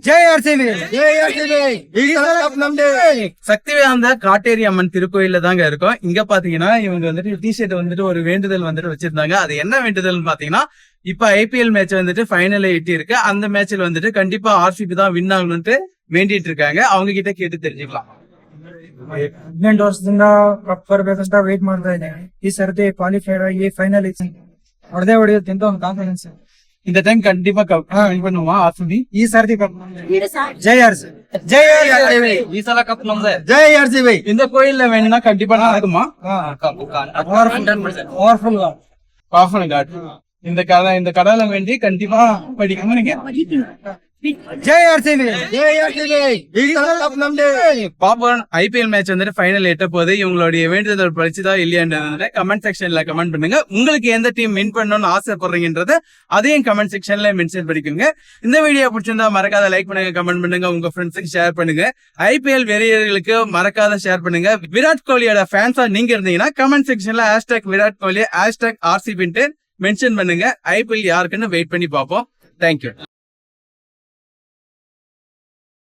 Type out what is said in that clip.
Jai RCB ஜெய் RCB. சக்திவேந்த காட்டேரி அம்மன் திருக்கோயில்ல தாங்க இருக்கும். இங்க பாத்தீங்கன்னா இவங்க வந்துட்டு டிஷர்ட் வந்துட்டு ஒரு வேண்டுதல் வந்துட்டு வச்சிருந்தாங்க. அது என்ன வேண்டுதல் பாத்தீங்கன்னா, இப்ப ஐபிஎல் மேட்ச் வந்துட்டு ஃபைனல் எட்டி இருக்கு. அந்த மேட்ச்ல வந்துட்டு கண்டிப்பா ஆர்சிபி தான் வின் ஆகணும்னு வேண்டிட்டு இருக்காங்க. அவங்க கிட்ட கேட்டு தெரிஞ்சுக்கலாம். 18 ವರ್ಷದಿಂದ ಕಪ್ ಬರ್ಬೇಕಂತ ವೇಟ್ ಮಾಡ್ತಾ ಇದ್ದೇನೆ. ಈ ಸರ್ತಿ ಕ್ವಾಲಿಫೈಡ್ ಆಗಿ ಫೈನಲ್ ಹೊಡೆದೇ ಹೊಡೆಯುತ್ತೆ ಅಂತ ಒಂದು ಕಾನ್ಫಿಡೆನ್ಸ್. இந்த டைம் கண்டிப்பா வின் பண்ணுமா ஆர்சிபி? ಈ ಸರ್ತಿ ಕಪ್ ಜೈ ಆರ್ಸಿಬಿ ಜೈ ಆರ್ಸಿಬಿ. ಈ ಸಲ ಕಪ್ ನಮ್ದೆ. ಜೈ ಆರ್ಸಿಬಿ. இந்த கோயில்ல வேணும்னா கண்டிப்பா நடக்குமா? ಪವರ್ಫುಲ್ பாஃபன் காட். இந்த கடலை வேண்டி கண்டிப்பா படிக்கணும் நீங்க. ஜெய் ஆர்சிபி ஜெய் ஆர்சிபி. கப் நம்தே. பாப்போம் ஐபிஎல் மேட்ச் வந்துட்டு ஃபைனல் எட்ட போது இவங்களுடைய வேண்டுதல் படிச்சுதா இல்லையான்றத கமெண்ட் செக்ஷன்ல கமெண்ட் பண்ணுங்க. உங்களுக்கு எந்த டீம் வின் பண்ணணும்னு ஆசைப்படுறீங்கன்றத அதையும் கமெண்ட் செக்ஷன்ல மென்ஷன் பண்ணிக்கோங்க. இந்த வீடியோ பிடிச்சிருந்தா மறக்காத லைக் பண்ணுங்க, கமெண்ட் பண்ணுங்க, உங்க ஃப்ரெண்ட்ஸுக்கு ஷேர் பண்ணுங்க. ஐபிஎல் வெறியர்களுக்கு மறக்காத ஷேர் பண்ணுங்க. விராட் கோலியோட ஃபேன்ஸா நீங்க இருந்தீங்கன்னா கமெண்ட் செக்ஷன்ல #விராட் கோலி #RCB மென்ஷன் பண்ணுங்க. ஐபிஎல் யாருக்குன்னு வெயிட் பண்ணி பார்ப்போம். தேங்க்யூ.